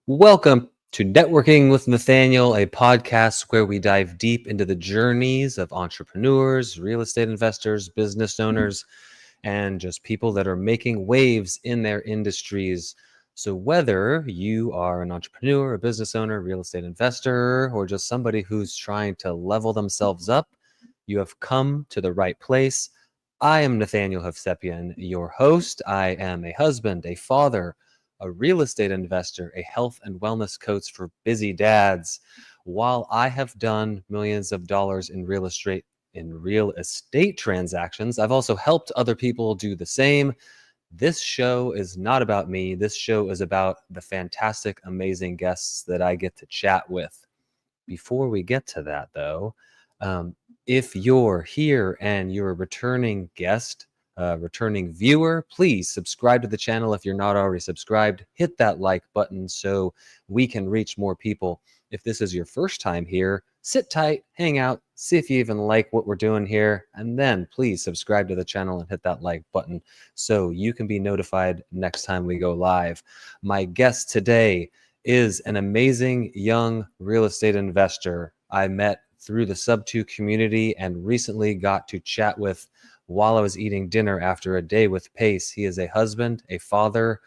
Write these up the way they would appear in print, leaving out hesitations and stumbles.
Welcome to Networking with Nathaniel, a podcast where we dive deep into the journeys of entrepreneurs, real estate investors, business owners, and just people that are making waves in their industries. So, whether you are an entrepreneur, a business owner, real estate investor, or just somebody who's trying to level themselves up, you have come to the right place. I am Nathaniel Hovsepian, your host. I am a husband, a father, a real estate investor, a health and wellness coach for busy dads. While I have done millions of dollars in real estate transactions, I've also helped other people do the same. This show is not about me. This show is about the fantastic, amazing guests that I get to chat with. Before we get to that, though, if you're here and you're a returning guest, returning viewer, please subscribe to the channel if you're not already subscribed. Hit that like button so we can reach more people. If this is your first time here, sit tight, hang out, see if you even like what we're doing here, and then please subscribe to the channel and hit that like button so you can be notified next time we go live. My guest today is an amazing young real estate investor I met through the Subto community and recently got to chat with while I was eating dinner after a day with Pace. He is a husband, a father,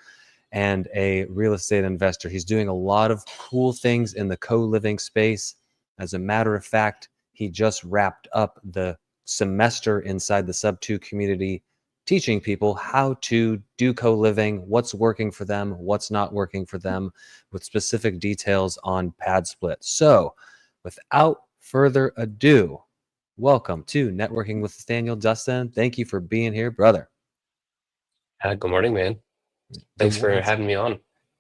and a real estate investor. He's doing a lot of cool things in the co-living space. As a matter of fact, he just wrapped up the semester inside the Subto community, teaching people how to do co-living, what's working for them, what's not working for them, with specific details on pad split. So without further ado, welcome to Networking with Nathaniel. Dustin, thank you for being here, brother. Good morning, man. Good Thanks for morning. having me on.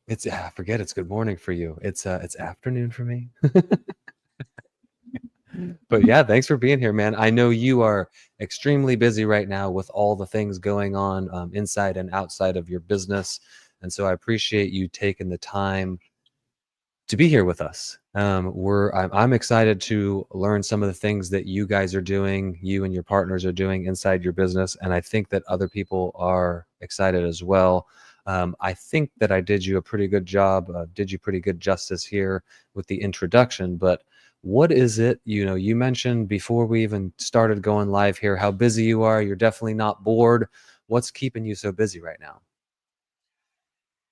I forget it's good morning for you. It's afternoon for me. But yeah, thanks for being here, man. I know you are extremely busy right now with all the things going on inside and outside of your business, and so I appreciate you taking the time to be here with us. I'm excited to learn some of the things that you guys are doing, you and your partners are doing inside your business, and I think that other people are excited as well. I think that I did you a pretty good job, did you pretty good justice here with the introduction, but what is it, you mentioned before we even started going live here, how busy you are. You're definitely not bored. What's keeping you so busy right now?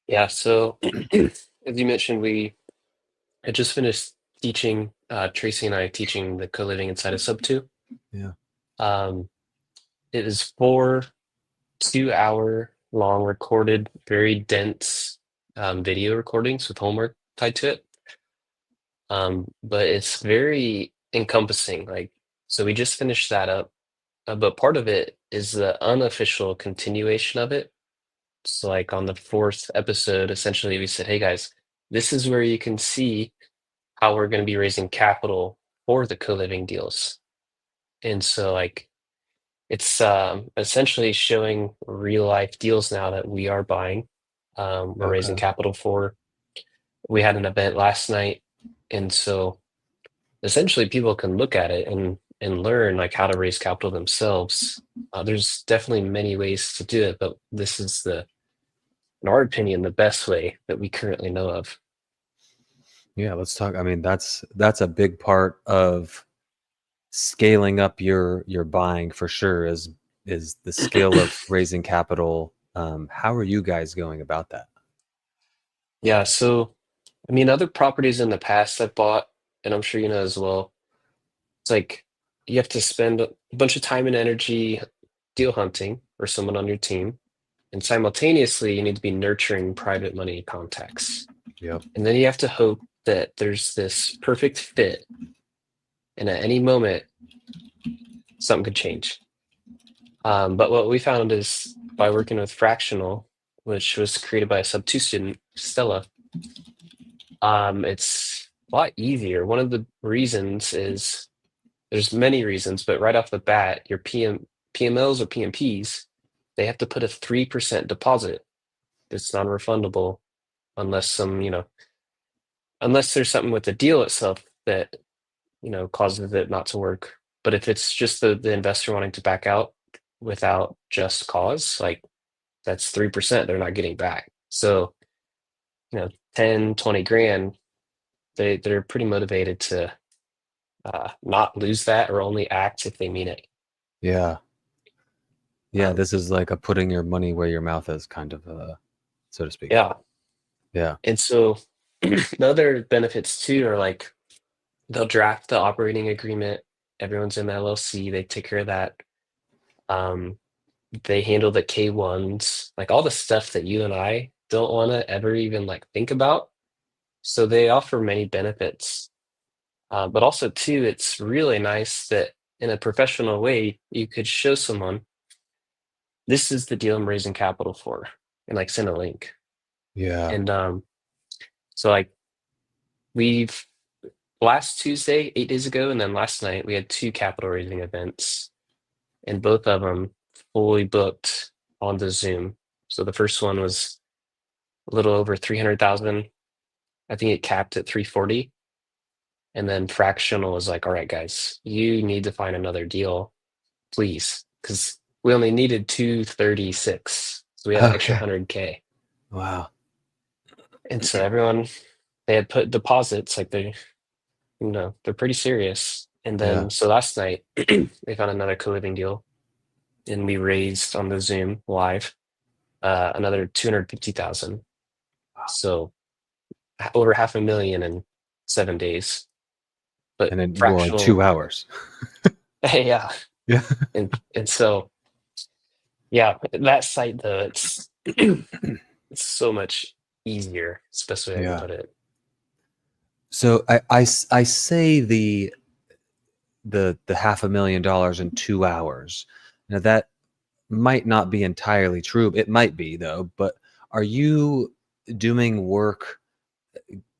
Yeah, so as you mentioned, I just finished teaching, Tracy and I teaching the co-living inside of Subto. Yeah. Um, it is 4 2-hour long recorded, very dense video recordings with homework tied to it. But it's very encompassing. So we just finished that up, but part of it is the unofficial continuation of it. So, like on the fourth episode, essentially, we said, "Hey guys, this is where you can see how we're going to be raising capital for the co-living deals." And so, it's essentially showing real life deals now that we are buying. We're raising Okay. capital for. We had an event last night, and so essentially, people can look at it and learn like how to raise capital themselves. There's definitely many ways to do it, but this is in our opinion, the best way that we currently know of. Yeah, let's talk. I mean, that's a big part of scaling up your buying for sure is the skill of raising capital. How are you guys going about that? Yeah, so I mean, other properties in the past I've bought, and I'm sure you know as well, it's like you have to spend a bunch of time and energy deal hunting for someone on your team, and simultaneously you need to be nurturing private money contacts. Yep. And then you have to hope that there's this perfect fit, and at any moment something could change. But what we found is by working with Fractional, which was created by a Sub 2 student, Stella, it's a lot easier. One of the reasons is there's many reasons, but right off the bat, your PMLs or PMPs, they have to put a 3% deposit that's non-refundable unless unless there's something with the deal itself that, causes it not to work. But if it's just the investor wanting to back out without just cause, like that's 3% they're not getting back. So, 10, 20 grand, they're pretty motivated to not lose that or only act if they mean it. Yeah. Yeah, Um, this is like a putting your money where your mouth is kind of, so to speak. yeah. Yeah. And so the other benefits too are like they'll draft the operating agreement. Everyone's in the LLC. They take care of that. Um, they handle the K1s, like all the stuff that you and I don't want to ever even like think about. So they offer many benefits. But also too, it's really nice that in a professional way, you could show someone this is the deal I'm raising capital for, and like send a link. Yeah. And so like we've last Tuesday, 8 days ago, and then last night we had two capital raising events, and both of them fully booked on the Zoom. So the first one was a little over 300,000. I think it capped at 340. And then Fractional was like, all right, guys, you need to find another deal, please. Because we only needed 236. So we had an extra Okay. 100K. Wow. And so everyone, they had put deposits, like they're pretty serious. And Yeah. then so last night they found another co-living deal, and we raised on the Zoom live another 250,000. So over 500,000 in 7 days. But And then, well, in Fractional, 2 hours. yeah. Yeah. And so yeah, that site though, it's it's so much easier, is the best way I can Yeah. put it. So I say the $500,000 in 2 hours. Now that might not be entirely true. It might be though, but are you doing work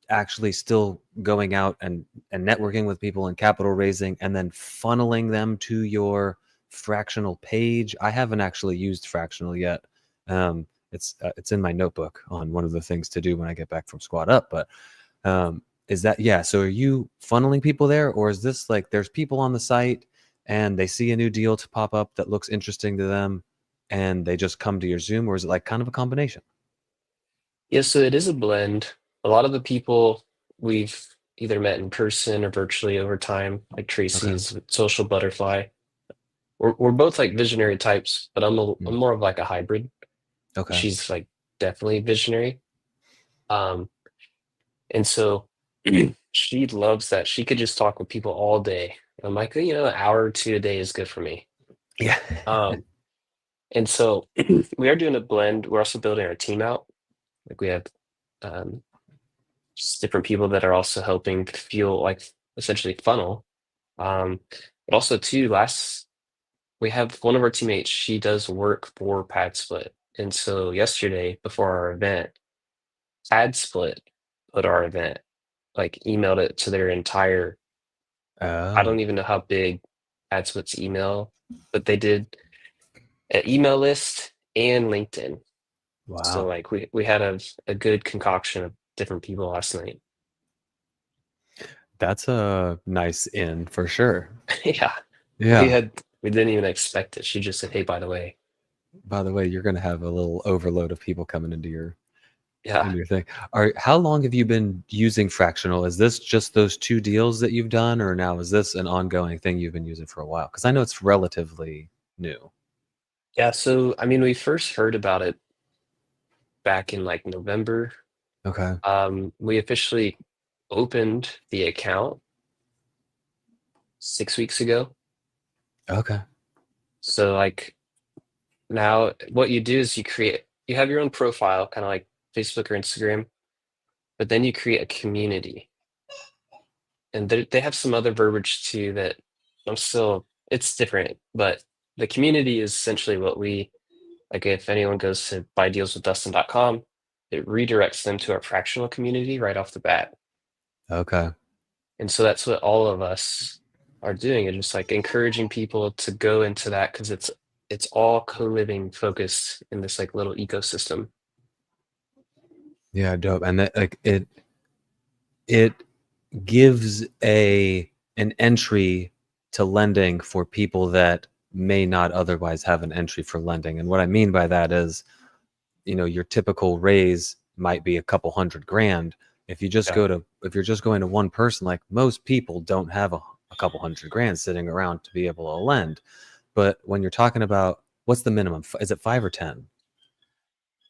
actually still going out and networking with people and capital raising and then funneling them to your Fractional page? I haven't actually used Fractional yet. It's in my notebook on one of the things to do when I get back from Squad Up. But is that, yeah? So are you funneling people there, or is this like there's people on the site and they see a new deal to pop up that looks interesting to them and they just come to your Zoom, or is it like kind of a combination? Yeah, so it is a blend. A lot of the people we've either met in person or virtually over time, like Okay. Tracy's social butterfly. We're both like visionary types, but I'm Mm. more of like a hybrid. Okay. She's like definitely visionary. Um, and so she loves that. She could just talk with people all day. I'm like, an hour or two a day is good for me. Yeah. Um, and so we are doing a blend. We're also building our team out. Like we have um, just different people that are also helping feel like essentially funnel. But also too, we have one of our teammates, she does work for Pad Split. And so yesterday before our event, Pad Split put our event, like emailed it to their entire, I Oh, don't even know how big Pad Split's email, but they did an email list and LinkedIn. So wow. like we had a good concoction of different people last night. That's a nice in for sure. Yeah. Yeah. We didn't even expect it. She just said, "Hey, by the way." By the way, you're going to have a little overload of people coming Yeah. into your thing. How long have you been using Fractional? Is this just those two deals that you've done, or now is this an ongoing thing you've been using for a while? Because I know it's relatively new. Yeah, so I mean, we first heard about it back in like November. Okay. We officially opened the account 6 weeks ago. Okay. So like now what you do is you have your own profile, kind of like Facebook or Instagram, but then you create a community. And they have some other verbiage too that it's different, but the community is essentially what we like. If anyone goes to buydealswithdustin.com, it redirects them to our fractional community right off the bat. Okay. And so that's what all of us are doing, and just like encouraging people to go into that because it's all co-living focused in this like little ecosystem. Yeah, dope. And that like it gives an entry to lending for people that may not otherwise have an entry for lending. And what I mean by that is, your typical raise, might be a couple $100,000. If you're just going to one person, like most people don't have a couple $100,000 sitting around to be able to lend. But when you're talking about what's the minimum, is it 5 or 10?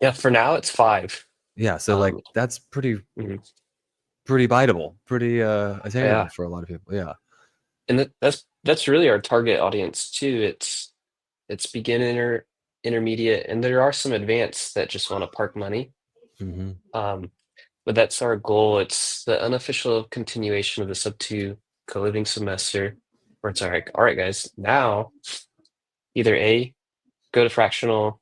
Yeah, for now it's 5. Yeah, so like that's pretty Mhm. biteable, pretty attainable Yeah, for a lot of people. Yeah. and that's really our target audience too. It's beginner, intermediate, and there are some advanced that just want to park money. Mm-hmm. But that's our goal. It's the unofficial continuation of the Subto co-living semester, where it's all right, guys. Now, either A, go to Fractional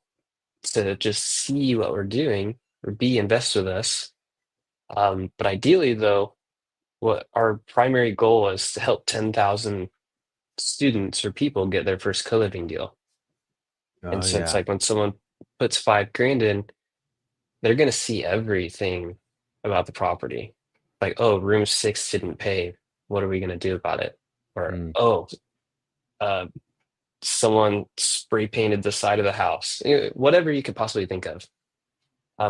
to just see what we're doing, or B, invest with us. But ideally, though, what our primary goal is to help 10,000 students or people get their first co-living deal. And Oh so it's yeah. like when someone puts $5,000 in, they're going to see everything about the property. Like, oh, room 6 didn't pay. What are we going to do about it? Or, Mm. oh, uh, someone spray painted the side of the house. Whatever you could possibly think of.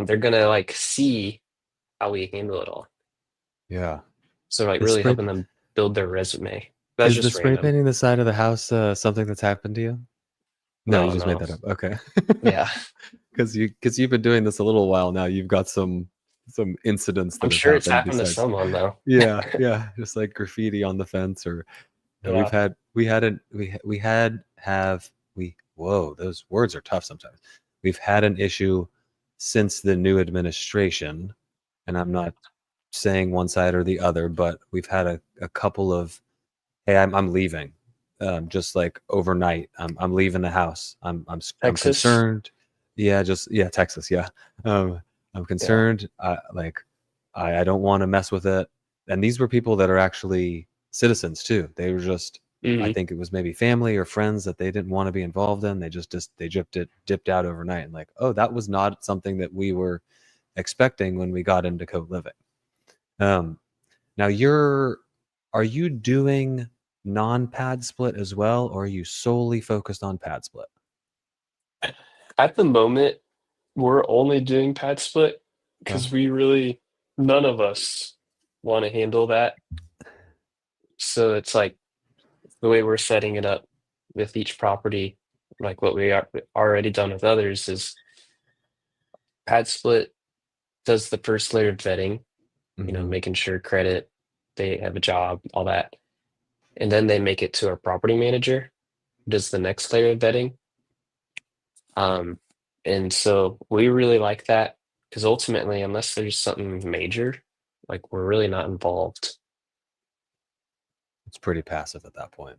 They're going to like see how we handle it all. Yeah. So like The really spray helping them build their resume. That's is the just spray random. painting the side of the house something that's happened to you? No, you No, just made no. that up. Okay. Yeah. Because you've been doing this a little while now. You've got some incidents I'm that have sure it's happened happened to besides. someone though. Yeah, just like graffiti on the fence, or you know, Yeah. whoa, those words are tough sometimes. We've had an issue since the new administration, and I'm not saying one side or the other, but we've had a couple of, hey, I'm leaving, just like overnight. I'm leaving the house. I'm Texas. concerned. Yeah, Texas. Yeah, I'm Yeah. concerned. I don't want to mess with it. And these were people that are actually citizens too. They were just, I Hmm. think it was maybe family or friends that they didn't want to be involved in. They just they dipped out overnight, and like, oh, that was not something that we were expecting when we got into co-living. Um, now are you doing non-pad split as well, or are you solely focused on pad split? At the moment, we're only doing pad split Uh, because none of us want to handle that. So it's like the way we're setting it up with each property, like what we are already done with others, is pad split does the first layer of vetting, mhm. making sure credit, they have a job, all that. And then they make it to our property manager, who does the next layer of vetting. Um, and so we really like that because ultimately, unless there's something major, like we're really not involved. It's pretty passive at that point.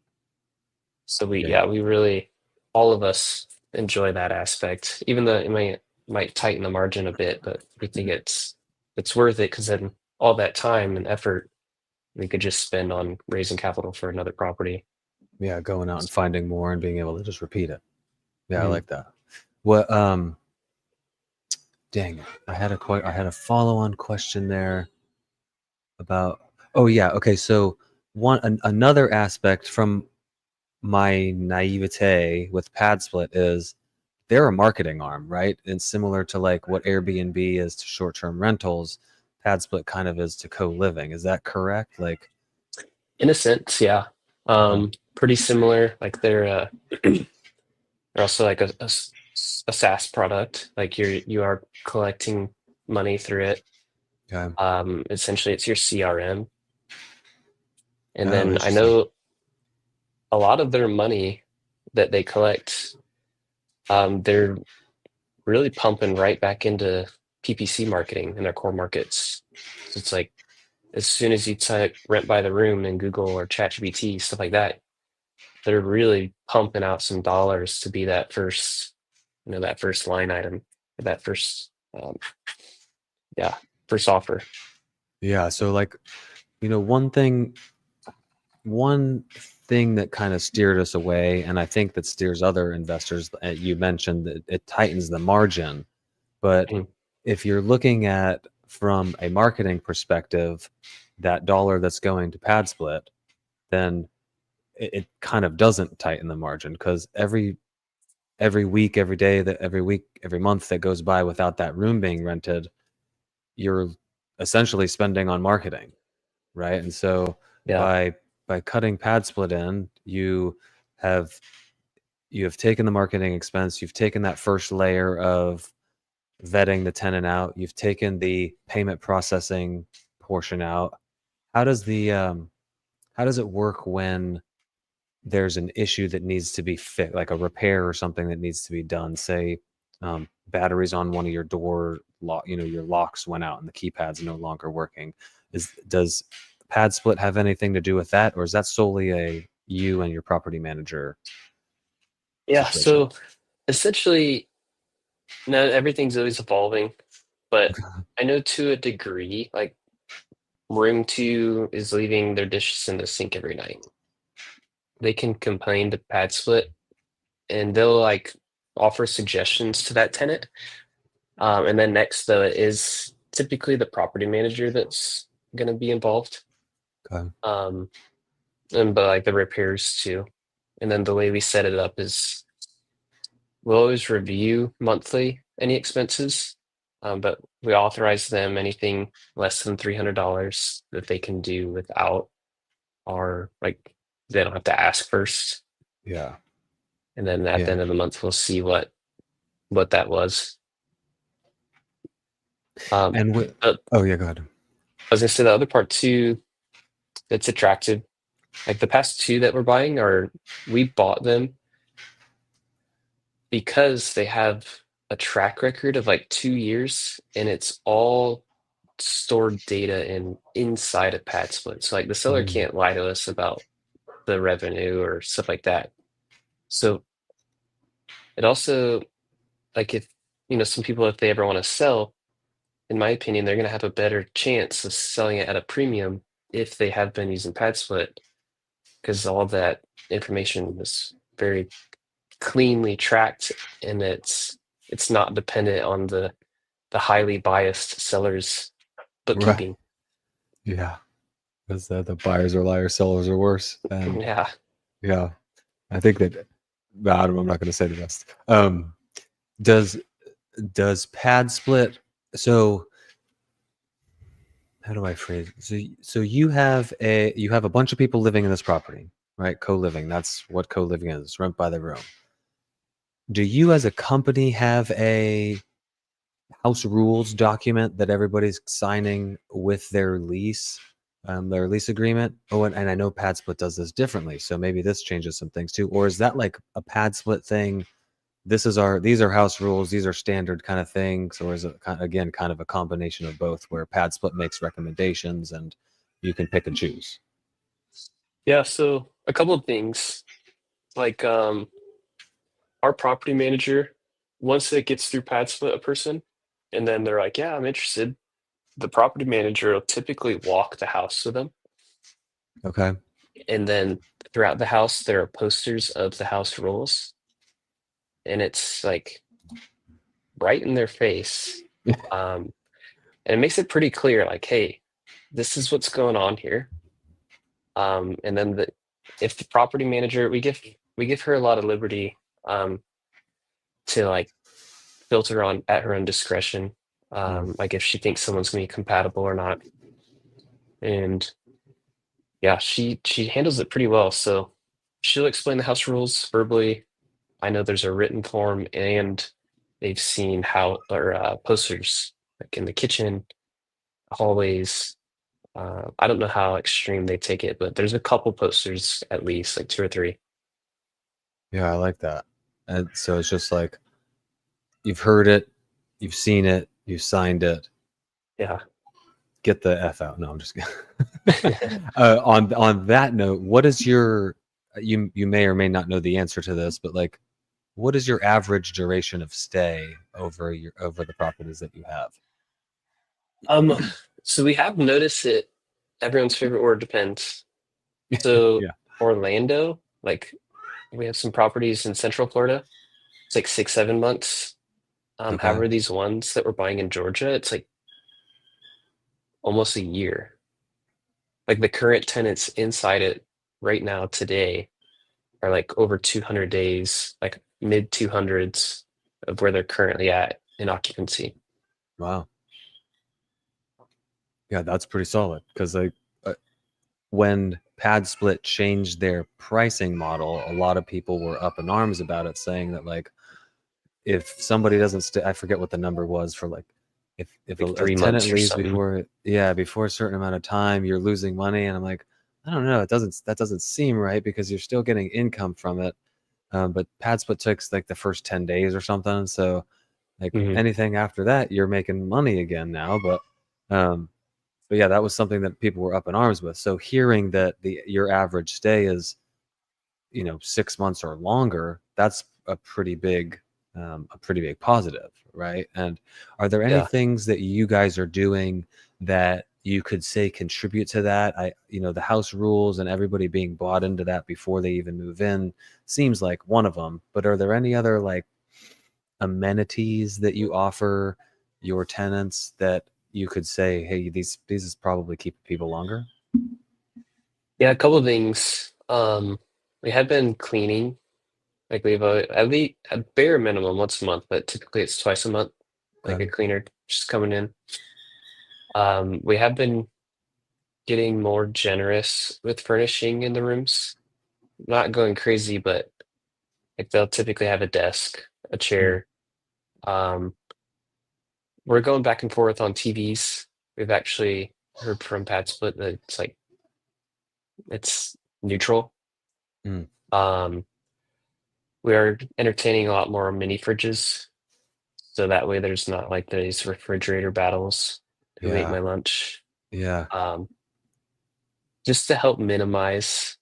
So Yeah. we really, all of us enjoy that aspect, even though it might tighten the margin a bit, but we think it's worth it because then all that time and effort we could just spend on raising capital for another property. Yeah, going out and finding more and being able to just repeat it. Yeah, I Mhm. like that. What dang it. I had a follow-on question there about, oh yeah, okay, so another aspect from my naivete with pad split is they're a marketing arm, right? And similar to like what Airbnb is to short-term rentals, pad split kind of is to co-living. Is that correct? Like, In a sense, yeah. uh-huh. Pretty similar. Like they're also like a SaaS product. Like you are collecting money through it. Okay. Essentially, it's your CRM. And Oh, then I interesting. know a lot of their money that they collect, they're really pumping right back into PPC marketing in their core markets. So it's like as soon as you type rent by the room in Google or ChatGPT, stuff like that, they're really pumping out some dollars to be that first line item, that yeah, first offer. Yeah, so like, one thing that kind of steered us away, and I think that steers other investors, you mentioned that it tightens the margin, but Mhm. if you're looking at from a marketing perspective, that dollar that's going to pad split, then it kind of doesn't tighten the margin because every week, every day, that every week, every month that goes by without that room being rented, you're essentially spending on marketing, right? And so Yeah. by cutting pad split in, have you have taken the marketing expense, you've taken that first layer of vetting the tenant out, you've taken the payment processing portion out. How does the how does it work when there's an issue that needs to be fixed, like a repair or something that needs to be done? Say, batteries on one of your door lock, your locks went out and the keypad's no longer working. Does pad split have anything to do with that, or is that solely a you and your property manager Yeah. situation? So essentially, no, everything's always evolving, but I know to a degree, like room two is leaving their dishes in the sink every night. They can complain to pad split and they'll like offer suggestions to that tenant. And then next, though, it is typically the property manager that's going to be involved. Okay. Um, and but like the repairs too. And then the way we set it up is we'll always review monthly any expenses, but we authorize them anything less than $300 that they can do without our like they don't have to ask first. Yeah. And then at the Yeah. end of the month, we'll see what that was. Um, And with but oh yeah, go ahead. I was gonna say the other part too that's attractive. Like the past two that we're buying are we bought them because they have a track record of like 2 years and it's all stored data inside of pad split. So like the seller Mm, can't lie to us about the revenue or stuff like that. So it also like if some people if they ever want to sell, in my opinion, they're gonna have a better chance of selling it at a premium if they have been using pad split because all that information is very cleanly tracked and it's not dependent on the highly biased seller's right. bookkeeping. Yeah. Because the buyers are liars, sellers are worse. And Yeah. yeah, I think that no, I'm not going to say the rest. Does pad split? So how do I phrase it? So you have a bunch of people living in this property, right? Co-living. That's what co-living is. Rent by the room. Do you as a company have a house rules document that everybody's signing with their lease agreement? Oh, and I know pad split does this differently, so maybe this changes some things too. Or is that like a pad split thing? These are house rules, these are standard kind of things, or is it again kind of a combination of both, where pad split makes recommendations and you can pick and choose? Yeah, so a couple of things. Like our property manager, once it gets through pad split a person, and then they're like, yeah, I'm interested, the property manager will typically walk the house with them. Okay. And then throughout the house, there are posters of the house rules. And it's like right in their face. Um, and it makes it pretty clear, like, hey, this is what's going on here. And then if the property manager, we give her a lot of liberty to like filter on at her own discretion, Mm, like if she thinks someone's gonna be compatible or not. And yeah, she handles it pretty well. So she'll explain the house rules verbally. I know there's a written form, and they've seen how or posters like in the kitchen, hallways. I don't know how extreme they take it, but there's a couple posters at least, like two or three. yeah, I like that. And so it's just like you've heard it, you've seen it, you've signed it. Yeah. Get the f out. No, I'm just kidding. On that note, what is your you may or may not know the answer to this, but like, what is your average duration of stay over the properties that you have? Um, so we have noticed it. Everyone's favorite word depends. So Yeah. Orlando, like we have some properties in Central Florida. It's like 6, 7 months. Okay. However, these ones that we're buying in Georgia, it's like almost a year. Like the current tenants inside it right now today are like over 200 days, like mid 200s of where they're currently at in occupancy. Wow. Yeah, that's pretty solid because like when Pad Split changed their pricing model, a lot of people were up in arms about it, saying that like if somebody doesn't stay, I forget what the number was for like if like a three tenant months or leaves something. before before a certain amount of time, you're losing money, and I'm like, I don't know, that doesn't seem right because you're still getting income from it. But Pad Split takes like the first 10 days or something, so like Hmm. anything after that, you're making money again now. Um, but yeah, that was something that people were up in arms with. So hearing that the your average stay is 6 months or longer, that's a pretty big positive, right? And are there any Yeah. things that you guys are doing that you could say contribute to that? The house rules and everybody being bought into that before they even move in seems like one of them, but are there any other like amenities that you offer your tenants that you could say, hey, these is probably keep people longer? Yeah, a couple of things. We have been cleaning. Like we've at least a bare minimum once a month, but typically it's twice a month. Like Okay. a cleaner just coming in. We have been getting more generous with furnishing in the rooms. Not going crazy, but like they'll typically have a desk, a Mm, chair. Um, we're going back and forth on TVs. We've actually heard from Pat Split that it's neutral. mm, Um, we are entertaining a lot more mini fridges, so that way there's not like these refrigerator battles. Who ate yeah, my lunch? yeah, Um, just to help minimize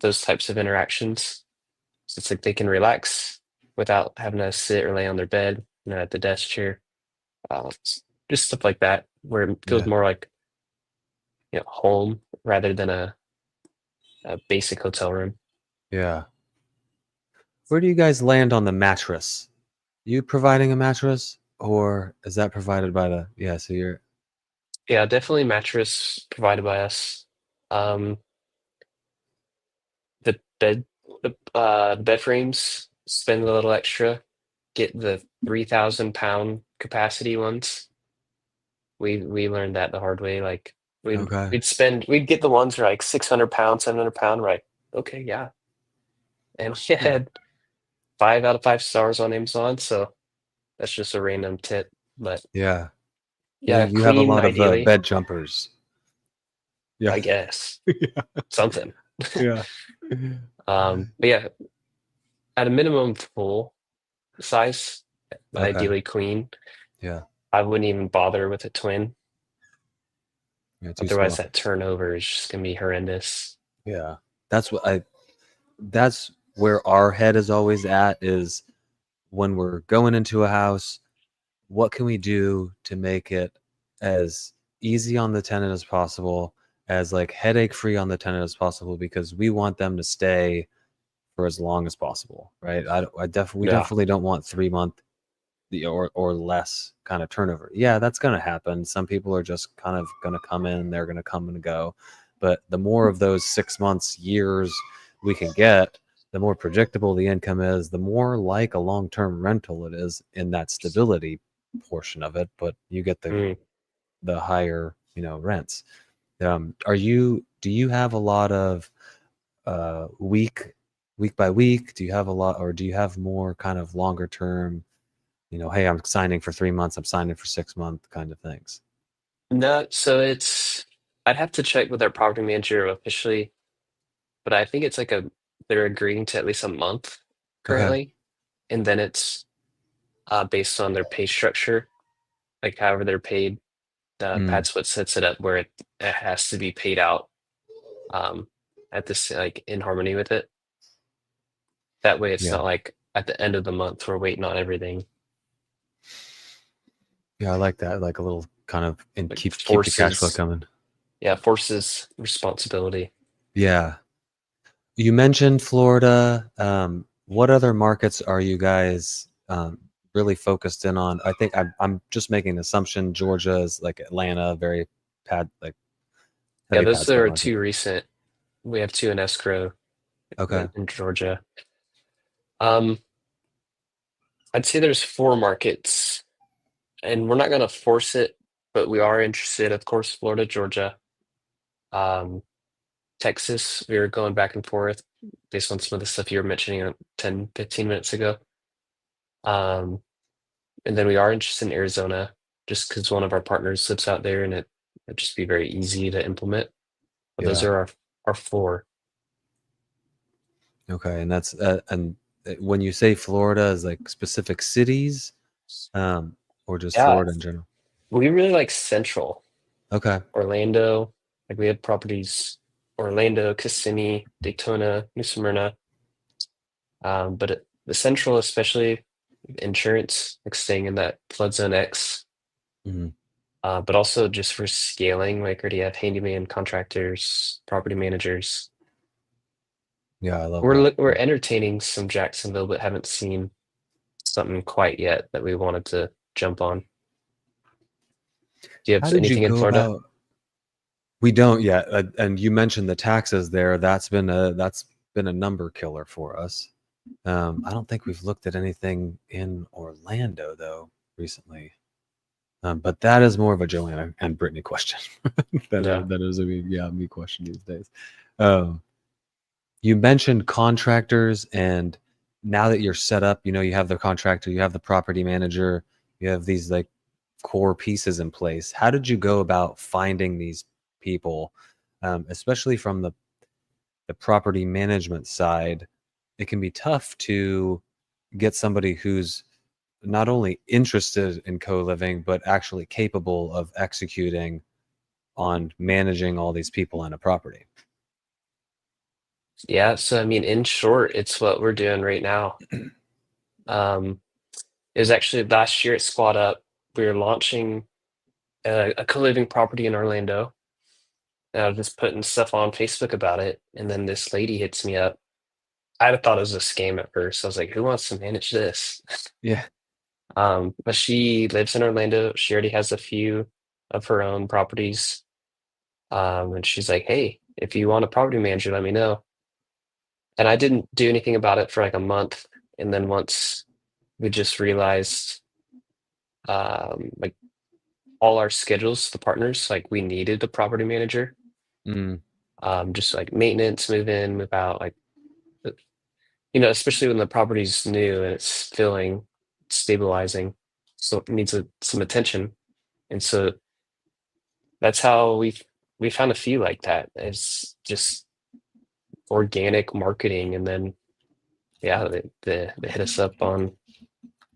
those types of interactions. So it's like they can relax without having to sit or lay on their bed, at the desk chair. Just stuff like that, where it feels yeah, more like home rather than a basic hotel room. yeah. Where do you guys land on the mattress? You providing a mattress, or is that provided by the? Yeah, so you're Yeah, definitely mattress provided by us. Um, the bed, the bed frames, spend a little extra. Get the 3,000 pound capacity ones. We learned that the hard way. Like okay. we'd get the ones that are like 600 pounds, 700 pound. Right? Okay, yeah. And we Yeah, had 5 out of 5 stars on Amazon. So that's just a random tip. But yeah, yeah. yeah, You have a clean lot of ideally, bed jumpers. Yeah, I guess. Something. yeah, But yeah, at a minimum full size, but okay, ideally clean. yeah, I wouldn't even bother with a twin. yeah. Too Otherwise, small. that turnover is just gonna be horrendous. Yeah, that's what I. That's where our head is always at is when we're going into a house, what can we do to make it as easy on the tenant as possible, as like headache free on the tenant as possible, because we want them to stay for as long as possible, right? We Yeah. definitely don't want 3 month or less kind of turnover. Yeah, that's going to happen. Some people are just kind of going to come in, they're going to come and go. But the more of those 6 months, years we can get, the more predictable the income is, the more like a long term rental it is in that stability portion of it. But you get Mm. the higher rents. Do you have a lot of week by week? Do you have a lot, or do you have more kind of longer term? Hey, I'm signing for 3 months, I'm signing for 6 month kind of things. No, so I'd have to check with our property manager officially, but I think it's like they're agreeing to at least a month Okay. currently, and then it's based on their pay structure, like however they're paid. Mm, Pat's what sets it up where it has to be paid out um, at this like in harmony with it. That way, it's yeah. not like at the end of the month we're waiting on everything. Yeah, I like that. Like a little kind of and Like keep the cash flow forces, coming. yeah, forces responsibility. Yeah. You mentioned Florida. What other markets are you guys really focused in on? I think I'm just making an assumption. Georgia is like Atlanta, very like Yeah, heavy pad those split are market. two recent. We have two in escrow Okay. in Georgia. Um, I'd say there's four markets, and we're not going to force it. but we are interested, of course, Florida, Georgia, um, Texas. We were going back and forth based on some of the stuff you were mentioning 10, 15 minutes ago. Um, and then we are interested in Arizona just because one of our partners lives out there and it'd just be very easy to implement. But those Yeah. are our four. Okay. And that's and when you say Florida, is like specific cities, or just Yeah, Florida in general? we really like Central Okay. Orlando. Like we have properties Orlando, Kissimmee, Daytona, New Smyrna. But the Central, especially insurance, like staying in that flood zone X, Mhm. but also just for scaling, like already have handyman contractors, property managers. Yeah, I love We're that. we're entertaining some Jacksonville, but haven't seen something quite yet that we wanted to jump on. Do you How have did you anything in go Florida? about? We don't yet, and you mentioned the taxes there. That's been a number killer for us. I don't think we've looked at anything in Orlando though recently. But that is more of a Joanna and Brittany question Yeah. that is a me question these days. Um, you mentioned contractors, and now that you're set up, you have the contractor, you have the property manager, you have these like core pieces in place. How did you go about finding these people, especially from the property management side? It can be tough to get somebody who's not only interested in co-living but actually capable of executing on managing all these people in a property. Yeah. So, I mean, in short, it's what we're doing right now. Um, it was actually last year at Squad Up. We were launching a co-living property in Orlando. And I was just putting stuff on Facebook about it. And then this lady hits me up. I thought it was a scam at first. I was like, who wants to manage this? Yeah. But she lives in Orlando. She already has a few of her own properties. And she's like, hey, if you want a property manager, let me know. And I didn't do anything about it for like a month. And then once we just realized like all our schedules, the partners, like we needed a property manager. Mm, Just like maintenance, move in, move out, like especially when the property's new and it's filling, stabilizing, so it needs some attention. And so that's how we found a few like that. It's just organic marketing, and then yeah, they hit us up on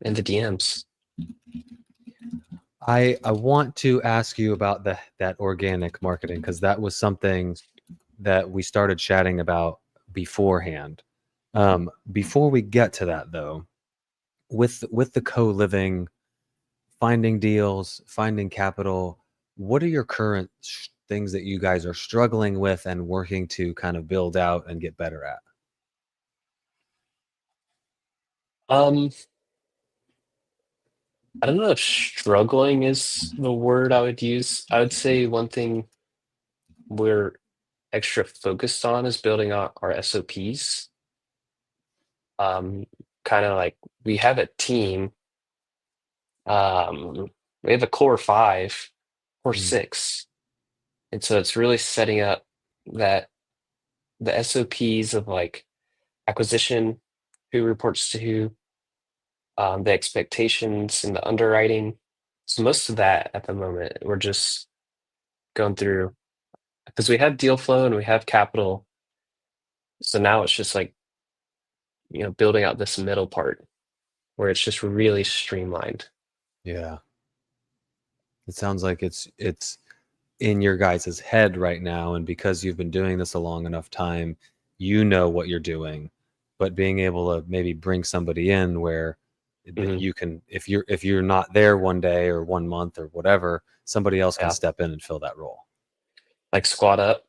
in the DMs. I want to ask you about that organic marketing, because that was something that we started chatting about beforehand. Before we get to that though, with the co-living, finding deals, finding capital, what are your current things that you guys are struggling with and working to kind of build out and get better at? Um, I don't know if struggling is the word I would use. I would say one thing we're extra focused on is building out our SOPs. Um, Kind of like we have a team. Um, we have a core five, core Mm, six, and so it's really setting up that the SOPs of like acquisition, who reports to who, the expectations and the underwriting. So most of that at the moment, we're just going through because we have deal flow and we have capital. So now it's just like, building out this middle part where it's just really streamlined. yeah. It sounds like it's in your guys' head right now, and because you've been doing this a long enough time, you know what you're doing. But being able to maybe bring somebody in where that Mhm. you can, if you're not there one day or one month or whatever, somebody else can Yeah. step in and fill that role. Like squat up.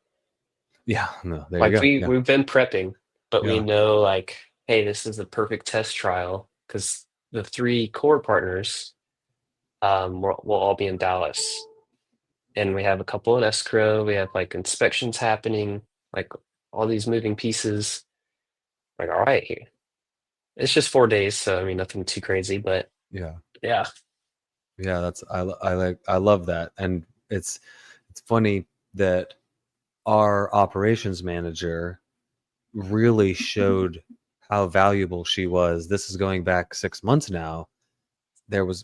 Yeah, no, there you Like go. we Yeah, we've been prepping, but we yeah, know like, hey, this is the perfect test trial because the three core partners will all be in Dallas. And we have a couple in escrow. We have like inspections happening, like all these moving pieces. Like, all right, it's just 4 days, so I mean nothing too crazy, but yeah. yeah. Yeah, I love that. And it's funny that our operations manager really showed how valuable she was. This is going back 6 months now.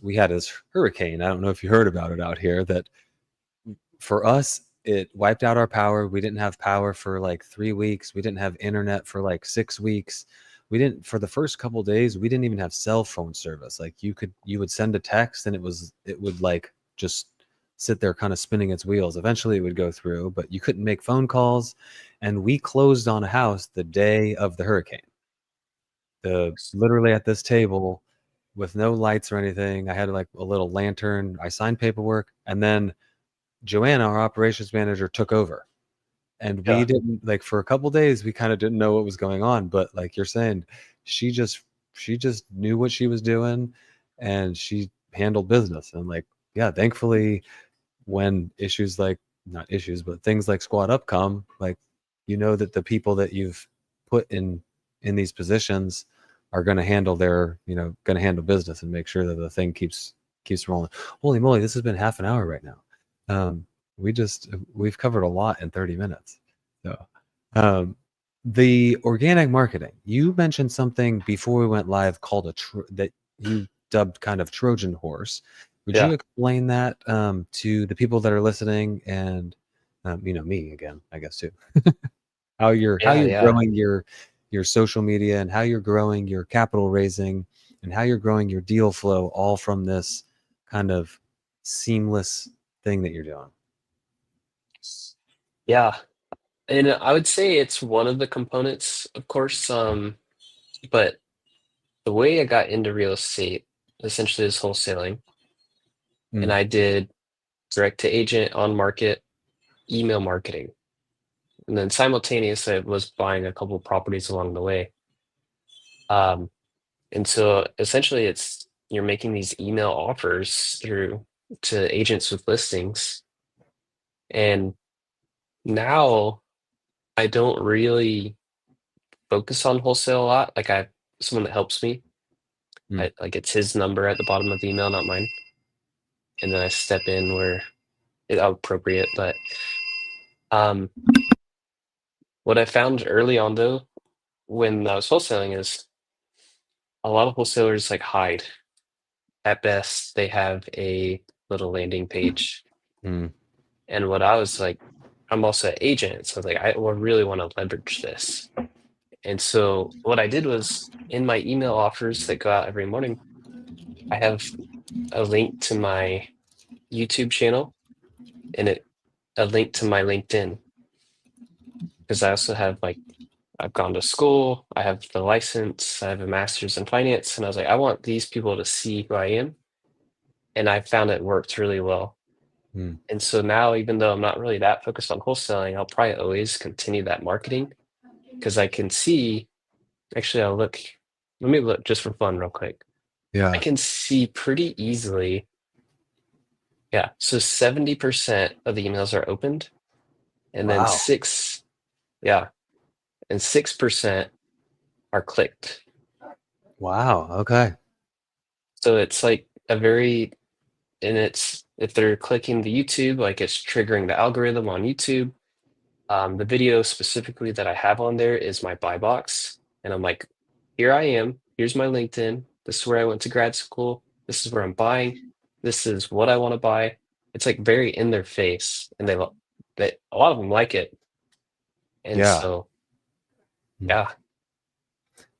We had this hurricane. I don't know if you heard about it out here, that for us, it wiped out our power. We didn't have power for like 3 weeks. We didn't have internet for like 6 weeks. We didn't, for the first couple days, we didn't even have cell phone service. Like you would send a text and it would like just sit there kind of spinning its wheels. Eventually it would go through, but you couldn't make phone calls. And we closed on a house the day of the hurricane. Literally at this table with no lights or anything. I had like a little lantern. I signed paperwork, and then Joanna, our operations manager, took over. And we Yeah. didn't, like, for a couple days, we kind of didn't know what was going on. But like you're saying, she just she just knew what she was doing, and she handled business. And like, yeah, thankfully, when issues like, not issues, but things like Squad Up come, like, you know that the people that you've put in these positions are going to handle going to handle business and make sure that the thing keeps rolling. Holy moly, this has been half an hour right now. Um, we've covered a lot in 30 minutes. So, um, the organic marketing, you mentioned something before we went live called that you dubbed kind of Trojan horse. Would you Yeah. explain that to the people that are listening, and me again, I guess too, how Yeah. you're Yeah. growing your social media, and how you're growing your capital raising, and how you're growing your deal flow, all from this kind of seamless thing that you're doing? Yeah. And I would say it's one of the components, of course. But the way I got into real estate essentially is wholesaling. And Mm, I did direct to agent, on market, email marketing. And then simultaneously I was buying a couple properties along the way. Um, and so essentially it's you're making these email offers through to agents with listings. And now I don't really focus on wholesale a lot. Like I have someone that helps me. mm. Like it's his number at the bottom of the email, not mine. And then I step in where it's appropriate. But um, what I found early on though, when I was wholesaling, is a lot of wholesalers like hide. At best, they have a little landing page. Mm. And what I was like, I'm also an agent, so I was like, I really want to leverage this. And so what I did was in my email offers that go out every morning, I have a link to my YouTube channel and a link to my LinkedIn, because I also have like I've gone to school, I have the license, I have a master's in finance, and I was like, I want these people to see who I am, and I found it worked really well. Mm. And so now, even though I'm not really that focused on wholesaling, I'll probably always continue that marketing because I can see. Actually, I'll look. Let me look just for fun, real quick. I Yeah. can see pretty easily. Yeah, so 70% of the emails are opened, and then Wow. yeah, and 6% are clicked. Wow. Okay. So it's like a very, and it's if they're clicking the YouTube, like it's triggering the algorithm on YouTube. The video specifically that I have on there is my buy box, and I'm like, here I am. Here's my LinkedIn. This is where I went to grad school. This is where I'm buying. This is what I want to buy. It's like very in their face, and they a lot of them like it. And Yeah. so, Mm. yeah,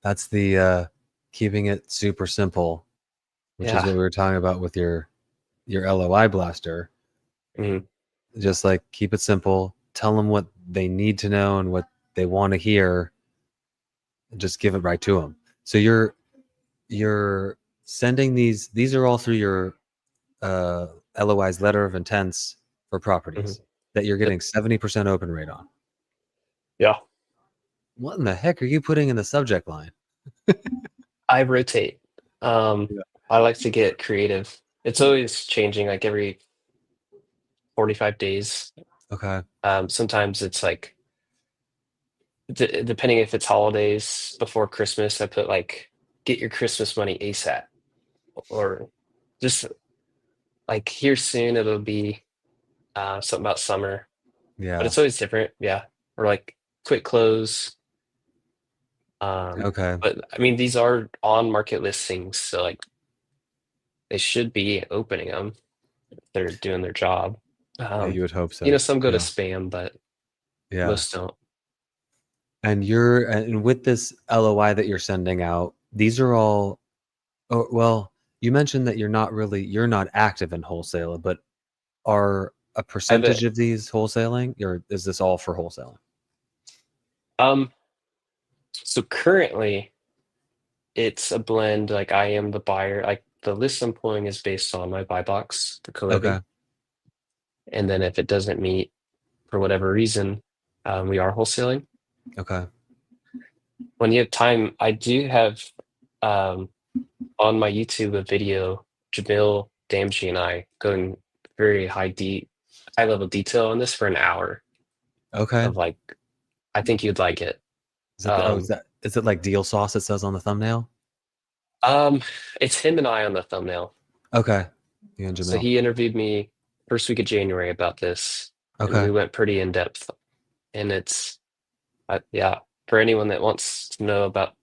That's the keeping it super simple, which is yeah, what we were talking about with your LOI blaster. mhm, Just like keep it simple, tell them what they need to know and what they want to hear, and just give it right to them. So you're sending these are all through your uh LOI's letter of intents for mhm. properties that you're Yep, getting 70% open rate on. yeah. What in the heck are you putting in the subject line? I rotate. Um, Yeah. I like to get creative. It's always changing, like every 45 days. Okay. Sometimes it's like depending if it's holidays before Christmas, I put like get your Christmas money ASAP or just like here soon it'll be something about summer, but Yeah. it's always different. Yeah. Or like quick close. Okay. But I mean, these are on market listings, so like they should be opening them if they're doing their job. Yeah, you would hope so. Some go to Yeah. spam, but Yeah. most don't. And with this LOI that you're sending out, these are all, oh, well, you mentioned that you're not active in wholesale, but are a I have percentage it. of these wholesaling, or is this all for wholesaling? Um, so currently it's a blend. Like I am the buyer. Like the list I'm pulling is based on my buy box for Okay. Coliving, and then if it doesn't meet for whatever reason, we are wholesaling. Okay. When you have time, I do have um, on my YouTube a video, Jamil Damji and I going very high level detail on this for an hour Okay. of like, I think you'd like it. Um, Is it like deal sauce it says on the thumbnail? um, it's him and I on the thumbnail. Okay. You and So Jamil. he interviewed me first week of January about this, and Okay. we went pretty in depth. And it's, yeah, for anyone that wants to know about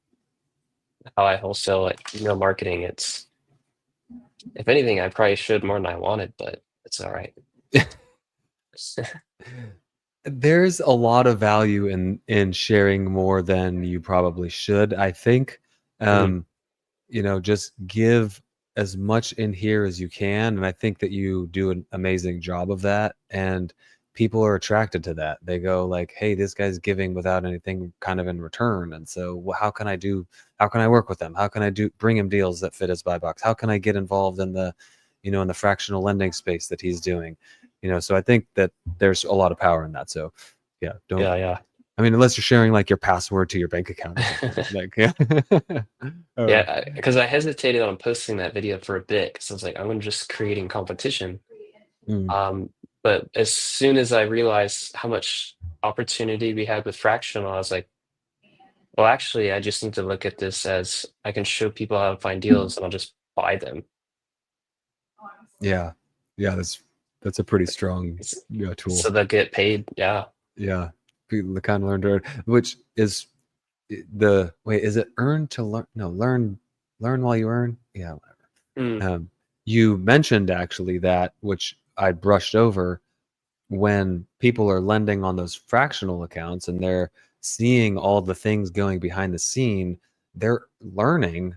how I wholesale, marketing, if anything, I probably showed more than I wanted, but it's all right. There's a lot of value in sharing more than you probably should, I think. Mhm. Um, just give as much in here as you can, and I think that you do an amazing job of that, and people are attracted to that. They go like, "Hey, this guy's giving without anything kind of in return." And so, how can I work with them? How can I bring him deals that fit his buy box? How can I get involved in the fractional lending space that he's doing? So I think that there's a lot of power in that. So yeah, don't, Yeah, yeah. I mean, unless you're sharing like your password to your bank account or something, like, yeah. Oh, Yeah, because I hesitated on posting that video for a bit because I was like, I'm just creating competition. mm, Um, but as soon as I realized how much opportunity we had with Fractional, I was like, well, actually, I just need to look at this as I can show people how to find deals and I'll just buy them. yeah. Yeah, that's a pretty strong, S- yeah, So tool. they'll get paid. Yeah. Yeah. People kind of learn to earn, which is the wait, is it earn to learn? No, learn while you earn. Yeah, whatever. Mm, You mentioned actually that, which I brushed over, when people are lending on those fractional accounts and they're seeing all the things going behind the scene, they're learning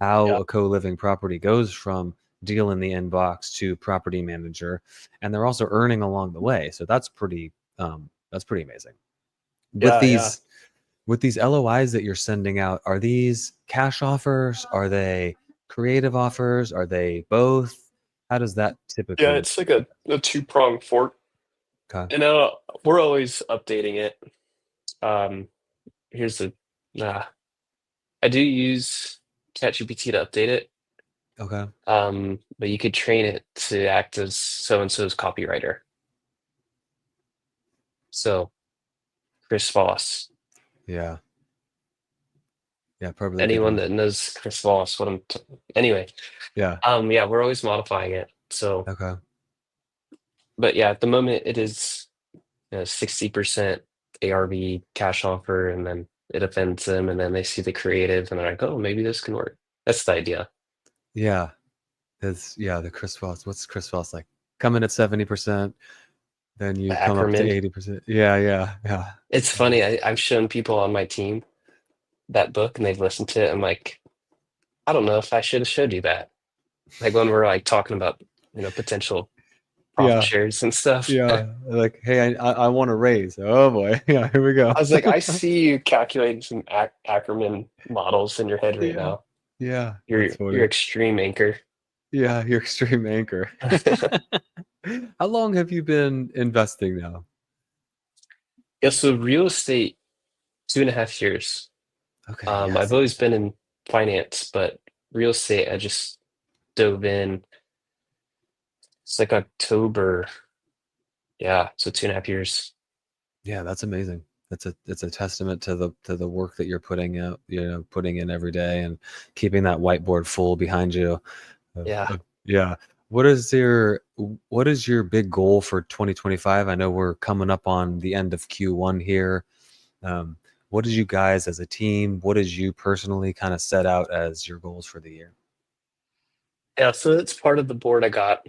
how yeah. a co-living property goes from deal in the inbox to property manager, and they're also earning along the way. So that's pretty amazing. With Yeah, yeah. these LOIs that you're sending out, are these cash offers? Are they creative offers? Are they both? How does that Yeah, typically? it's like a two-pronged fork. Okay. And we're always updating it. Um, here's the uh, I do use ChatGPT to update it. Okay. But you could train it to act as so and so's copywriter. So Chris Voss, Yeah. Yeah. Probably a good anyone one. that knows Chris Voss, anyway. Yeah. Yeah, we're always modifying it. So, Okay. but yeah, at the moment it is 60% ARV cash offer, and then it offends them, and then they see the creative, and they're like, oh, maybe this can work. That's the idea. Yeah. The Chris Voss. What's Chris Voss like? Come in at 70%, then you The come up to Ackerman. 80%. Yeah. Yeah. Yeah. It's funny. I've shown people on my team that book, and they've listened to it. I'm like, I don't know if I should have showed you that. Like when we're like talking about, potential profit Yeah. shares and stuff. I Yeah. Like, hey, I want to raise. Oh boy. Yeah. Here we go. was like, I see you calculating some Ackerman models in your head right Yeah. now. Yeah. That's Your funny. extreme anchor. Yeah. Your extreme anchor. How long have you been investing now? Yeah, so real estate, 2.5 years. Okay. Yeah. I've always been in finance, but real estate, I just dove in. It's like October. Yeah, so 2.5 years. Yeah, that's amazing. It's a testament to the work that you're putting out, putting in every day and keeping that whiteboard full behind you. Yeah. Yeah. what is your big goal for 2025? I know we're coming up on the end of Q1 here. What did you guys as a team, what did you personally kind of set out as your goals for the year? Yeah, so that's part of the board I got.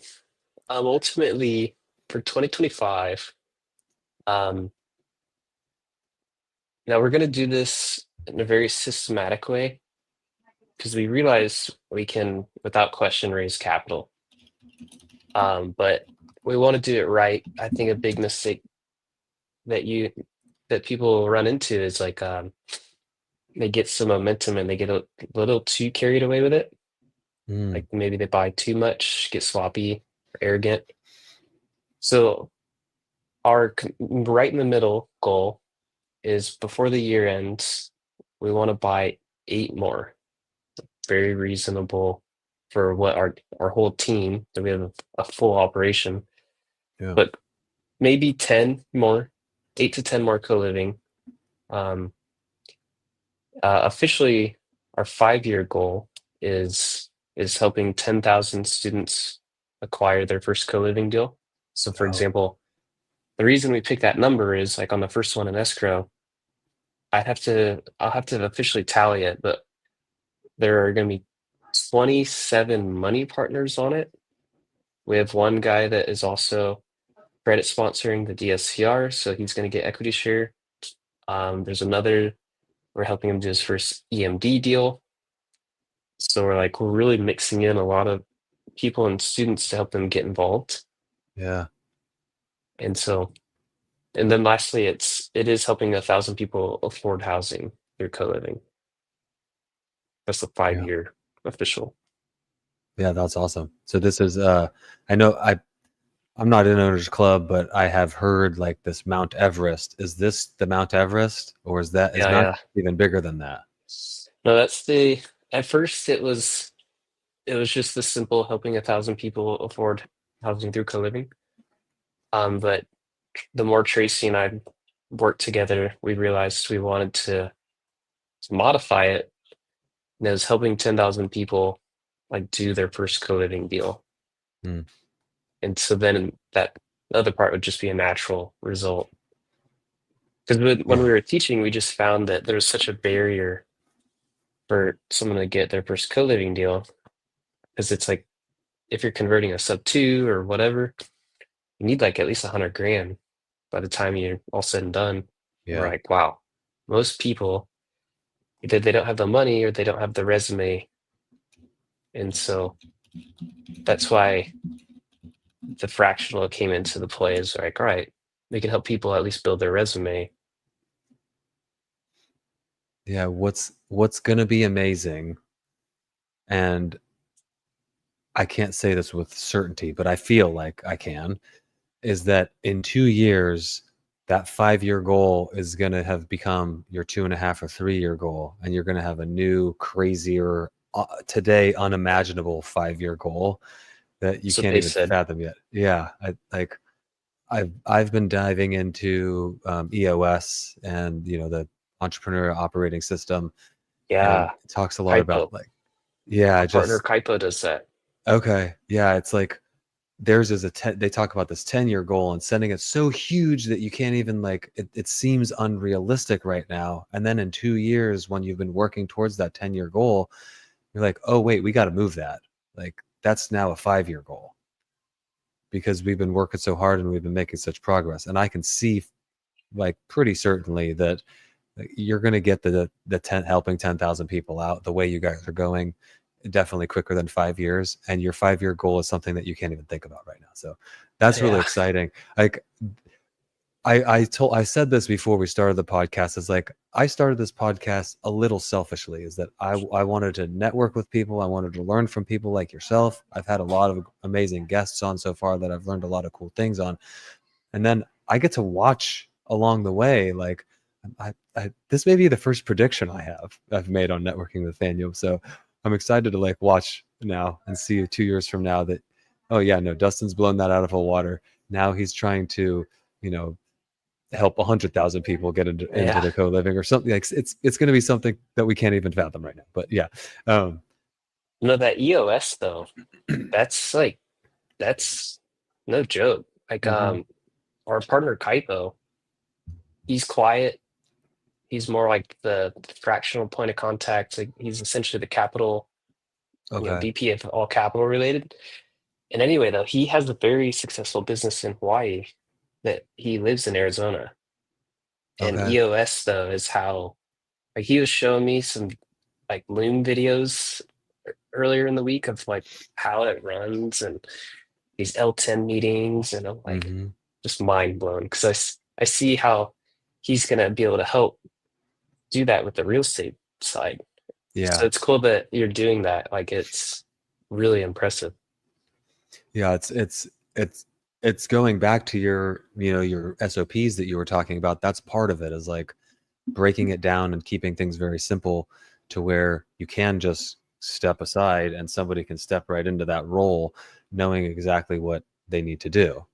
Ultimately, for 2025, um, now we're going to do this in a very systematic way because we realize we can, without question, raise capital. But we want to do it right. I think a big mistake that people run into is like they get some momentum and they get a little too carried away with it. Mm, Like maybe they buy too much, get sloppy, or arrogant. So right in the middle goal is before the year ends, we want to buy 8 more. Very reasonable for what our whole team, that we have a full operation, yeah. but maybe 10 more, 8 to 10 more co-living. Um, Officially, our 5-year goal is helping 10,000 students acquire their first co-living deal. So, for Oh, example, the reason we picked that number is like on the first one in escrow, I'll have to officially tally it, but there are going to be 27 money partners on it. We have one guy that is also credit sponsoring the DSCR, so he's going to get equity share. There's another, we're helping him do his first EMD deal. So we're really mixing in a lot of people and students to help them get involved. yeah. And so, and then lastly, it is helping 1,000 people afford housing through co-living. That's the five Yeah. year official. Yeah, that's awesome. So this is I know I'm not in owners club, but I have heard like this Mount Everest. Is this the Mount Everest, or is Yeah, Mount yeah. Everest even bigger than that? No, at first it was just the simple helping 1,000 people afford housing through co-living. But the more Tracy and I worked together, we realized we wanted to modify it, and it was helping 10,000 people like do their first co-living deal. Hmm. And so then that other part would just be a natural result. Because when Yeah. we were teaching, we just found that there was such a barrier for someone to get their first co-living deal. Because it's like if you're converting a sub 2 or whatever, you need like at least 100 grand by the time you're all said and done. We're Yeah. like, wow, most people either they don't have the money or they don't have the resume. And so that's why the fractional came into the play is like, all right, we can help people at least build their resume. Yeah, what's gonna be amazing, and I can't say this with certainty, but I feel like I can, is that in 2 years, that 5-year goal is gonna have become your 2.5 or 3-year goal, and you're gonna have a new, crazier, today unimaginable 5-year goal that you That's what can't they even said. fathom yet. Yeah, I've been diving into EOS and the entrepreneur operating system, and Yeah, it talks a lot about Kaipo. like, yeah, Our partner just Kaipo does that. okay, yeah, it's like theirs is they talk about this 10-year goal and setting it so huge that you can't even like it seems unrealistic right now. And then in 2 years, when you've been working towards that 10-year goal, you're like, oh wait, we got to move that. Like that's now a 5-year goal because we've been working so hard and we've been making such progress. And I can see like pretty certainly that you're going to get the 10 helping 10,000 people out the way you guys are going, definitely quicker than 5 years. And your 5-year goal is something that you can't even think about right now. So that's really Yeah. exciting. Like I said this before we started the podcast, is like I started this podcast a little selfishly, is that I wanted to network with people. I wanted to learn from people like yourself. I've had a lot of amazing guests on so far that I've learned a lot of cool things on. And then I get to watch along the way. Like, this may be the first prediction I've made on networking with Nathaniel. So I'm excited to like watch now and see 2 years from now that, oh yeah, no, Dustin's blown that out of the water. Now he's trying to, you know, help 100,000 people get into Yeah. the co-living or something. Like it's going to be something that we can't even fathom right now. But yeah, um, No, that EOS though, that's like that's no joke. Like Hmm. our partner Kaipo, he's quiet. He's more like the fractional point of contact. Like he's essentially the capital, Okay. VP of all capital related. And anyway, though, he has a very successful business in Hawaii that he lives in Arizona. And Okay. EOS though is how like he was showing me some like Loom videos earlier in the week of like how it runs and these L10 meetings, and I'm like Hmm. just mind blown because I see how he's gonna be able to help do that with the real estate side. So Yeah. it's cool that you're doing that. Like it's really impressive. Yeah. It's it's going back to your, your SOPs that you were talking about. That's part of it, is like breaking it down and keeping things very simple to where you can just step aside and somebody can step right into that role knowing exactly what they need to do.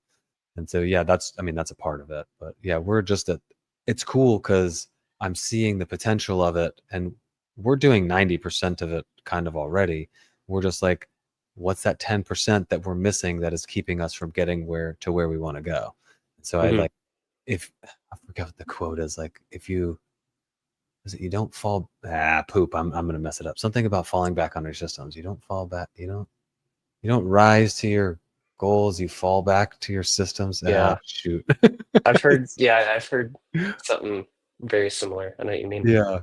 And so, yeah, that's a part of it. But yeah, we're just at, it's cool because I'm seeing the potential of it, and we're doing 90% of it kind of already. We're just like, what's that 10% that we're missing that is keeping us from getting where we want to go? So I Hmm. like, if I forget what the quote is, like, if you, is it, you don't fall, poop, I'm gonna mess it up. Something about falling back on your systems. You don't fall back, you don't rise to your goals, you fall back to your systems. Yeah, Shoot. I've heard. It's- Yeah, I've heard something very similar. I know what you mean. yeah.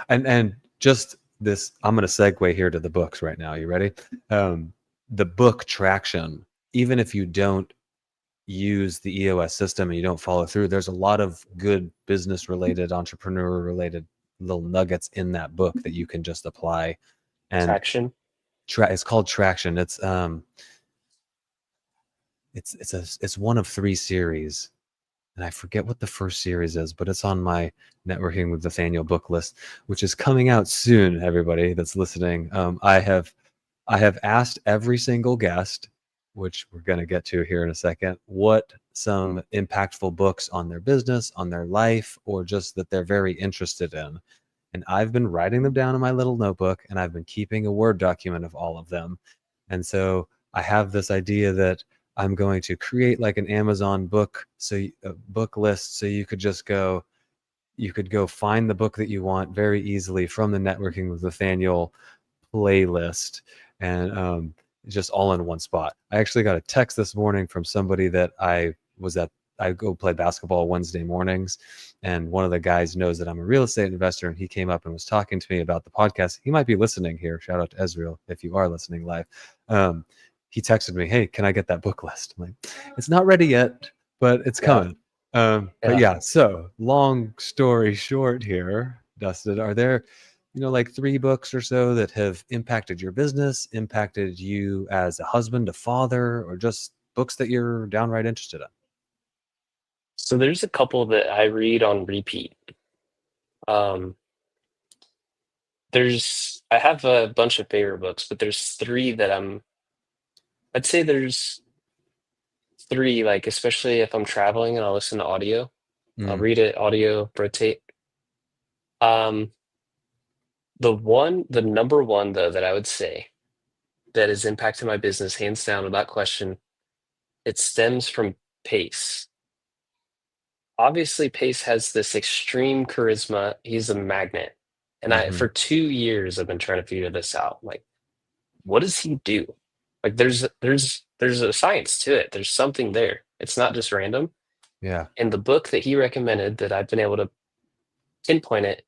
And just this, I'm going to segue here to the books right now. You ready? The book Traction, even if you don't use the EOS system and you don't follow through, there's a lot of good business related, entrepreneur related little nuggets in that book that you can just apply. And Traction. it's called Traction. It's one of three series, and I forget what the first series is, but it's on my Networking with Nathaniel book list, which is coming out soon. Everybody that's listening, I have asked every single guest, which we're going to get to here in a second, what some impactful books on their business, on their life, or just that they're very interested in. And I've been writing them down in my little notebook, and I've been keeping a Word document of all of them. And so I have this idea that I'm going to create like an Amazon book, so a book list, so you could go find the book that you want very easily from the Networking with Nathaniel playlist, and just all in one spot. I actually got a text this morning from somebody that I go play basketball Wednesday mornings, and one of the guys knows that I'm a real estate investor, and he came up and was talking to me about the podcast. He might be listening here. Shout out to Ezreal if you are listening live. Um, he texted me, "Hey, can I get that book list?" I'm like, "It's not ready yet, but it's Yeah, coming." But yeah. yeah, so long story short here, Dustin, are there, like three books or so that have impacted your business, impacted you as a husband, a father, or just books that you're downright interested in? So there's a couple that I read on repeat. Um, I have a bunch of favorite books, but there's three that I'd say there's three, like, especially if I'm traveling and I'll listen to audio, I'll Mm, read it, audio, rotate. Um, the number one, though, that I would say that has impacted my business, hands down, without question, it stems from Pace. Obviously, Pace has this extreme charisma. He's a magnet. And hmm. for 2 years, I've been trying to figure this out. Like, what does he do? Like, there's a science to it. There's something there. It's not just random. Yeah. And the book that he recommended that I've been able to pinpoint it,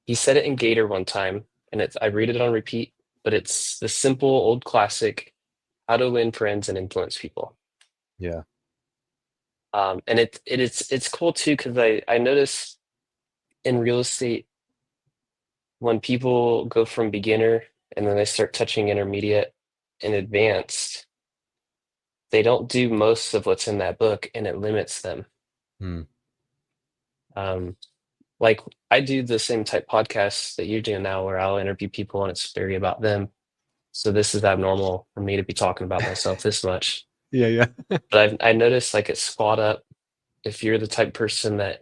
he said it in Gator one time, and I read it on repeat, but it's the simple old classic, How to Win Friends and Influence People. Yeah. And it's cool too because I notice in real estate when people go from beginner and then they start touching intermediate and advanced, they don't do most of what's in that book, and it limits them. Mm, Um, like I do the same type podcasts that you're doing now, where I'll interview people and it's very about them. So this is abnormal for me to be talking about myself this much. yeah. Yeah. But I noticed like at Squad Up, if you're the type person that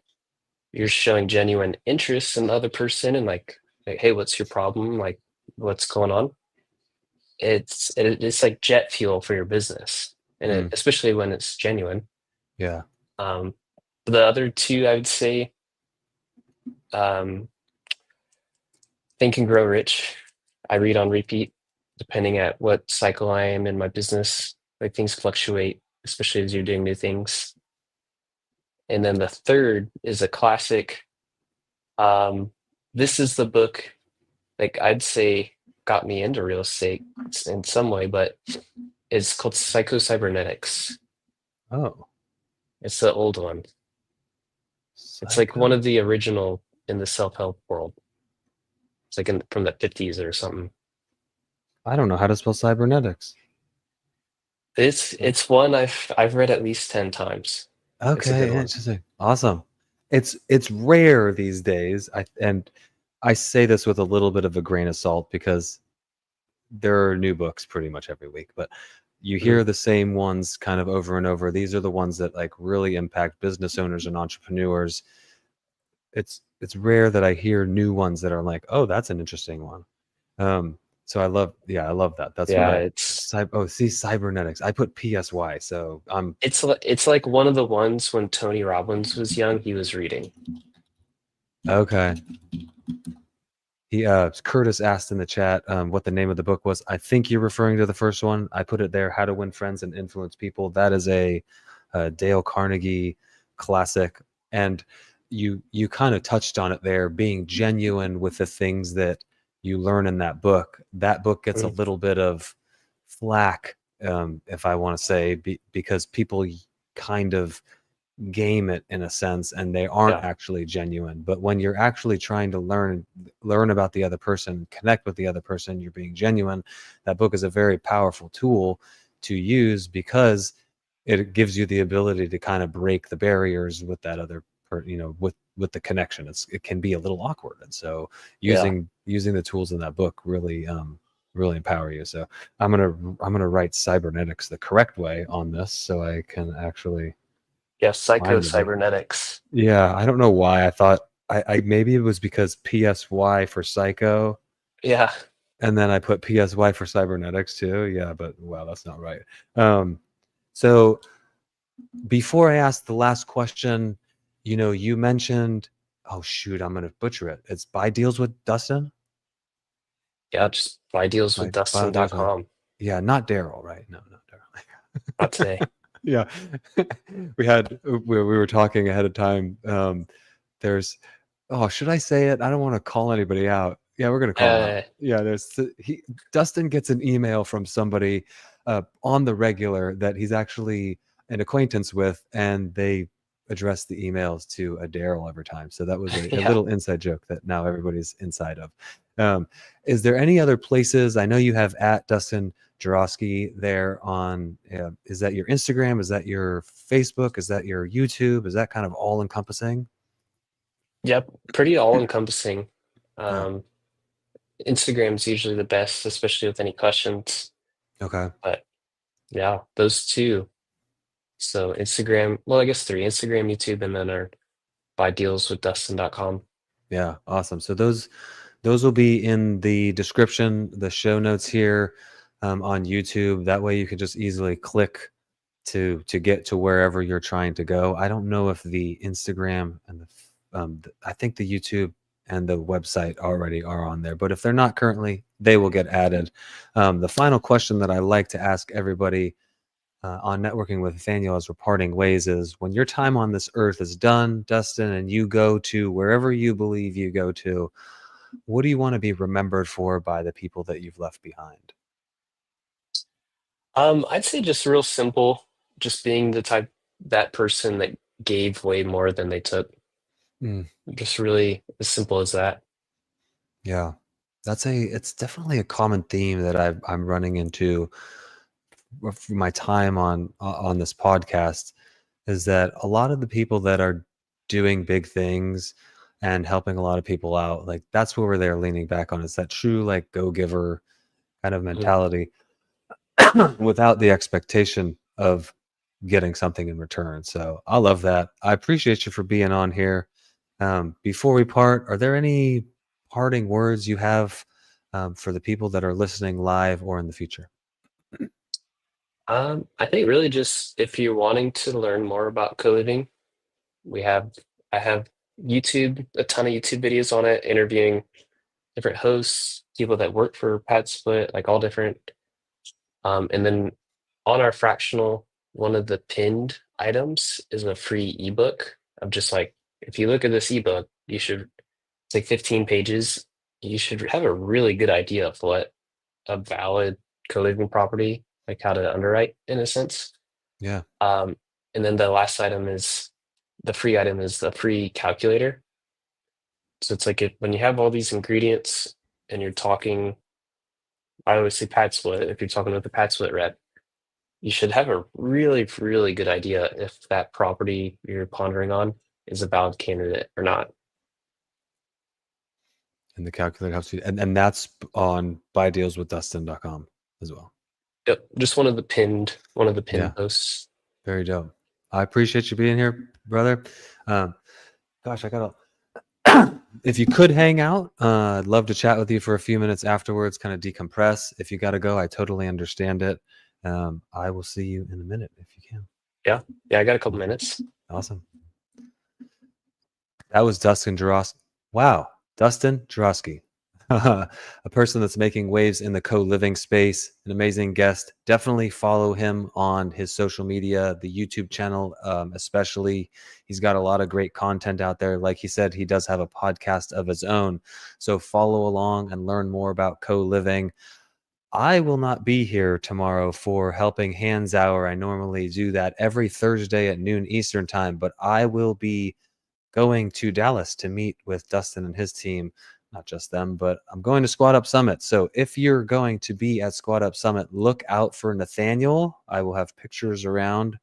you're showing genuine interest in the other person and like, hey, what's your problem? Like, what's going on? it's like jet fuel for your business, and Mm, especially when it's genuine. yeah. Um, the other two, I would say, um, Think and Grow Rich. I read on repeat, depending at what cycle I am in my business. Like things fluctuate, especially as you're doing new things. And then the third is a classic. Um, this is the book, like I'd say, got me into real estate in some way, but it's called Psycho-Cybernetics. Oh, It's the old one. It's like one psycho. of the original in the self-help world. It's like from the 50s or something. I don't know how to spell cybernetics. It's one I've read at least 10 times. It's a good Okay, one. interesting. Awesome. It's rare these days. And I say this with a little bit of a grain of salt because there are new books pretty much every week, but you Mhm. hear the same ones kind of over and over. These are the ones that like really impact business owners and entrepreneurs. It's rare that I hear new ones that are like, oh, that's an interesting one. So I love that. That's what Yeah, I oh, see, cybernetics. I put PSY, so I'm it's like one of the ones when Tony Robbins was young, he was reading. okay. He Curtis asked in the chat what the name of the book was. I think you're referring to the first one. I put it there, How to Win Friends and Influence People. That is a Dale Carnegie classic, and you kind of touched on it there, being genuine with the things that you learn in that book. That book gets a Mhm. little bit of flack, if I want to say, because people kind of game it in a sense and they aren't Yeah, actually genuine. But when you're actually trying to learn about the other person, connect with the other person, you're being genuine. That book is a very powerful tool to use because it gives you the ability to kind of break the barriers with that other with the connection. It can be a little awkward, and so yeah. using the tools in that book really empower you. So I'm gonna write cybernetics the correct way on this so I can actually Yeah, find the book. Psycho-Cybernetics. Yeah, I don't know why I thought I maybe it was because PSY for Psycho, Yeah. and then I put PSY for Cybernetics too. Yeah, but wow, that's not right. Um, so before I ask the last question, you mentioned, oh shoot, I'm gonna butcher it. It's Buy Deals with Dustin. Yeah, just buy deals with Buy Deals with, Dustin.com. yeah, not Daryl, right? No, not Not Daryl. today. Yeah, we were talking ahead of time. There's oh, should I say it? I don't want to call anybody out. Yeah, we're gonna call him out. Uh, Yeah, Dustin gets an email from somebody on the regular that he's actually an acquaintance with, and they address the emails to a Daryl every time. So that was a yeah. little inside joke that now everybody's inside of. Um, is there any other places? I know you have at Dustin Geroski there on. Is that your Instagram? Is that your Facebook? Is that your YouTube? Is that kind of all encompassing? Yep, pretty all-encompassing. Yeah. Um, Instagram's usually the best, especially with any questions. Okay. But yeah, those two. So Instagram, well, I guess three, Instagram, YouTube, and then our buy deals with Dustin.com. Yeah. Awesome. So those will be in the description, the show notes here on YouTube. That way you can just easily click to get to wherever you're trying to go. I don't know if the Instagram and I think the YouTube and the website already are on there, but if they're not currently, they will get added. The final question that I like to ask everybody on networking with Nathaniel as we're parting ways is when your time on this earth is done, Dustin, and you go to wherever you believe you go to, what do you want to be remembered for by the people that you've left behind? I'd say just real simple, just being that person that gave way more than they took. Mm, Just really as simple as that. yeah, it's definitely a common theme that I'm running into for my time on this podcast is that a lot of the people that are doing big things and helping a lot of people out, like that's where they're leaning back on. It's that true like go giver kind of Mhm. mentality without the expectation of getting something in return. So I love that. I appreciate you for being on here. Before we part, are there any parting words you have for the people that are listening live or in the future? I think really just if you're wanting to learn more about co-living, we have I have YouTube, a ton of YouTube videos on it, interviewing different hosts, people that work for Pad Split, like all different. And then on our Fractional, one of the pinned items is a free ebook of just like, if you look at this ebook, it's like 15 pages. You should have a really good idea of what a valid co-living property, like how to underwrite in a sense. Yeah. Um, and then the last item is the free item is the free calculator. So it's like when you have all these ingredients and you're talking, I always say pad split. If you're talking with the pad split rep, you should have a really, really good idea if that property you're pondering on is a valid candidate or not. And the calculator helps you, and that's on buydealswithdustin.com as well. Yep, just one of the pinned Yeah. posts. Very dope. I appreciate you being here, brother. Gosh, I gotta. If you could hang out, I'd love to chat with you for a few minutes afterwards, kind of decompress. If you got to go, I totally understand it. I will see you in a minute if you can. Yeah, I got a couple minutes. Awesome. That was Dustin Geroski. Wow, Dustin Geroski, a person that's making waves in the co-living space, an amazing guest. Definitely follow him on his social media, the YouTube channel, especially. He's got a lot of great content out there. Like he said, he does have a podcast of his own. So follow along and learn more about co-living. I will not be here tomorrow for Helping Hands Hour. I normally do that every Thursday at noon Eastern time, but I will be going to Dallas to meet with Dustin and his team. Not just them, but I'm going to Squad Up Summit. So if you're going to be at Squad Up Summit, look out for Nathaniel. I will have pictures around,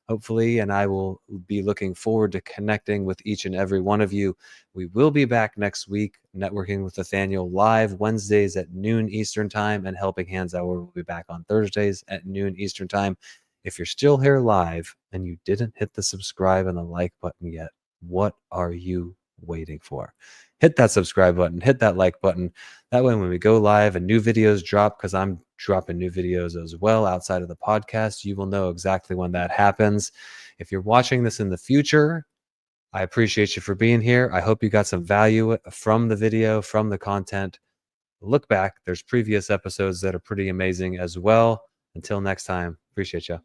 hopefully, and I will be looking forward to connecting with each and every one of you. We will be back next week, Networking with Nathaniel live Wednesdays at noon Eastern time, and Helping Hands Hour will be back on Thursdays at noon Eastern time. If you're still here live and you didn't hit the subscribe and the like button yet, what are you waiting for? Hit that subscribe button, hit that like button. That way, when we go live and new videos drop, because I'm dropping new videos as well outside of the podcast, you will know exactly when that happens. If you're watching this in the future, I appreciate you for being here. I hope you got some value from the video, from the content. Look back, there's previous episodes that are pretty amazing as well. Until next time, appreciate you.